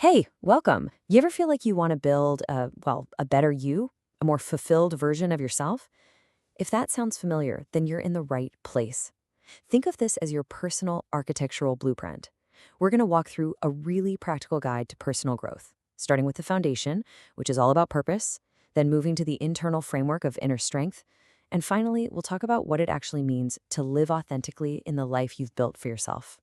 Hey, welcome. You ever feel like you want to build a better you, a more fulfilled version of yourself? If that sounds familiar, then you're in the right place. Think of this as your personal architectural blueprint. We're going to walk through a really practical guide to personal growth, starting with the foundation, which is all about purpose, then moving to the internal framework of inner strength, and finally, we'll talk about what it actually means to live authentically in the life you've built for yourself.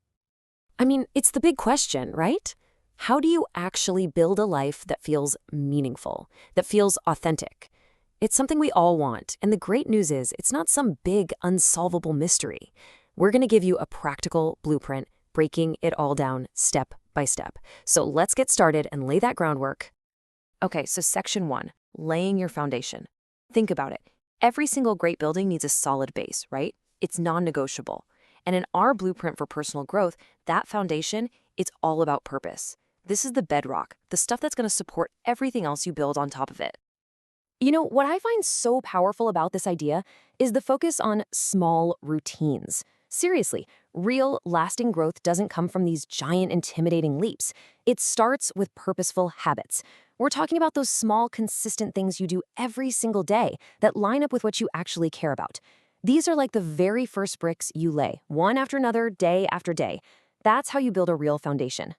I mean, it's the big question, right? How do you actually build a life that feels meaningful, that feels authentic? It's something we all want, and the great news is it's not some big, unsolvable mystery. We're going to give you a practical blueprint, breaking it all down step by step. So let's get started and lay that groundwork. Okay, so section 1, laying your foundation. Think about it. Every single great building needs a solid base, right? It's non-negotiable. And in our blueprint for personal growth, that foundation, it's all about purpose. This is the bedrock, the stuff that's going to support everything else you build on top of it. You know, what I find so powerful about this idea is the focus on small routines. Seriously, real, lasting growth doesn't come from these giant, intimidating leaps. It starts with purposeful habits. We're talking about those small, consistent things you do every single day that line up with what you actually care about. These are like the very first bricks you lay, one after another, day after day. That's how you build a real foundation.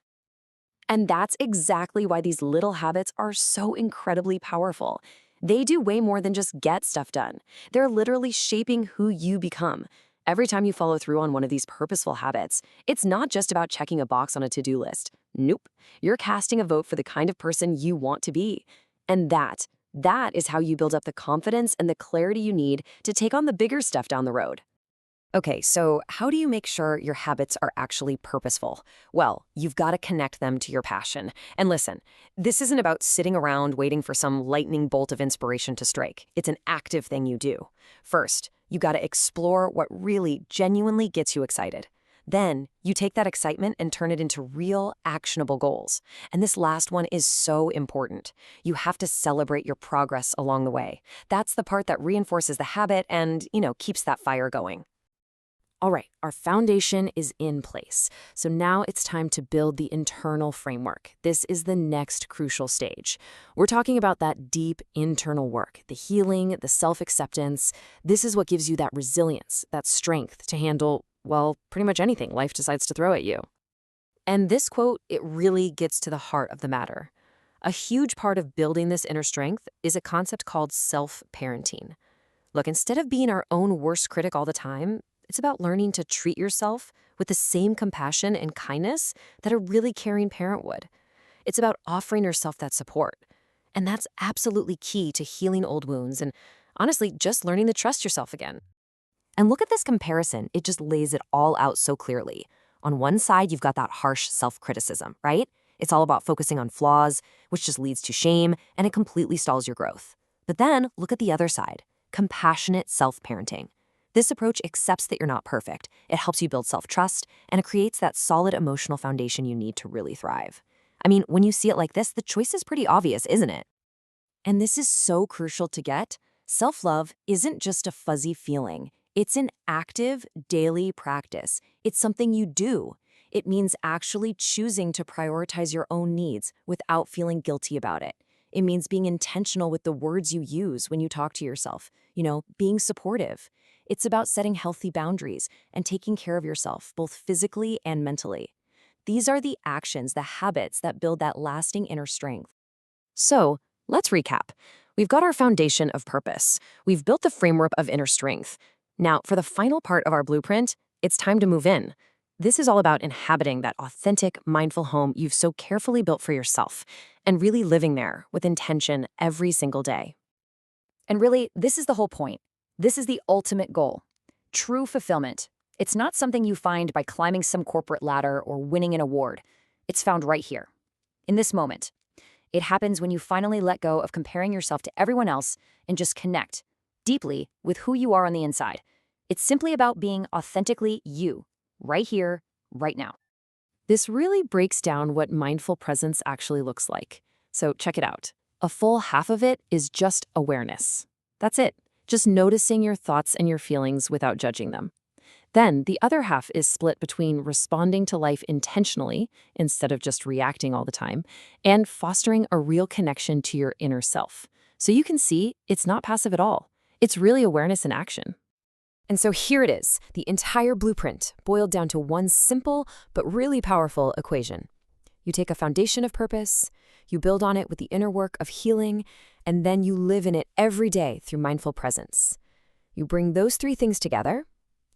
And that's exactly why these little habits are so incredibly powerful. They do way more than just get stuff done. They're literally shaping who you become. Every time you follow through on one of these purposeful habits, it's not just about checking a box on a to-do list. Nope. You're casting a vote for the kind of person you want to be. And that is how you build up the confidence and the clarity you need to take on the bigger stuff down the road. Okay, so how do you make sure your habits are actually purposeful? Well, you've got to connect them to your passion. And listen, this isn't about sitting around waiting for some lightning bolt of inspiration to strike. It's an active thing you do. First, you got to explore what really genuinely gets you excited. Then, you take that excitement and turn it into real, actionable goals. And this last one is so important. You have to celebrate your progress along the way. That's the part that reinforces the habit and, keeps that fire going. All right, our foundation is in place. So now it's time to build the internal framework. This is the next crucial stage. We're talking about that deep internal work, the healing, the self-acceptance. This is what gives you that resilience, that strength to handle, well, pretty much anything life decides to throw at you. And this quote, it really gets to the heart of the matter. A huge part of building this inner strength is a concept called self-parenting. Look, instead of being our own worst critic all the time, it's about learning to treat yourself with the same compassion and kindness that a really caring parent would. It's about offering yourself that support. And that's absolutely key to healing old wounds and, honestly, just learning to trust yourself again. And look at this comparison. It just lays it all out so clearly. On one side, you've got that harsh self-criticism, right? It's all about focusing on flaws, which just leads to shame, and it completely stalls your growth. But then, look at the other side, compassionate self-parenting. This approach accepts that you're not perfect. It helps you build self-trust, and it creates that solid emotional foundation you need to really thrive. I mean, when you see it like this, the choice is pretty obvious, isn't it? And this is so crucial to get. Self-love isn't just a fuzzy feeling. It's an active, daily practice. It's something you do. It means actually choosing to prioritize your own needs without feeling guilty about it. It means being intentional with the words you use when you talk to yourself, being supportive. It's about setting healthy boundaries and taking care of yourself, both physically and mentally. These are the actions, the habits that build that lasting inner strength. So, let's recap. We've got our foundation of purpose. We've built the framework of inner strength. Now, for the final part of our blueprint, it's time to move in. This is all about inhabiting that authentic, mindful home you've so carefully built for yourself and really living there with intention every single day. And really, this is the whole point. This is the ultimate goal. True fulfillment. It's not something you find by climbing some corporate ladder or winning an award. It's found right here, in this moment. It happens when you finally let go of comparing yourself to everyone else and just connect deeply with who you are on the inside. It's simply about being authentically you, right here, right now. This really breaks down what mindful presence actually looks like. So check it out. A full half of it is just awareness. That's it. Just noticing your thoughts and your feelings without judging them. Then the other half is split between responding to life intentionally instead of just reacting all the time and fostering a real connection to your inner self. So you can see it's not passive at all. It's really awareness in action. And so here it is, the entire blueprint, boiled down to one simple but really powerful equation. You take a foundation of purpose, you build on it with the inner work of healing, and then you live in it every day through mindful presence. You bring those three things together,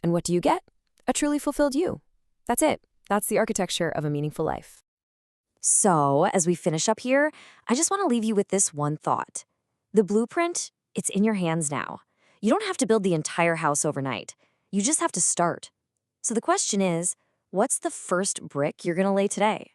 and what do you get? A truly fulfilled you. That's it. That's the architecture of a meaningful life. So, as we finish up here, I just want to leave you with this one thought. The blueprint, it's in your hands now. You don't have to build the entire house overnight. You just have to start. So the question is, what's the first brick you're going to lay today?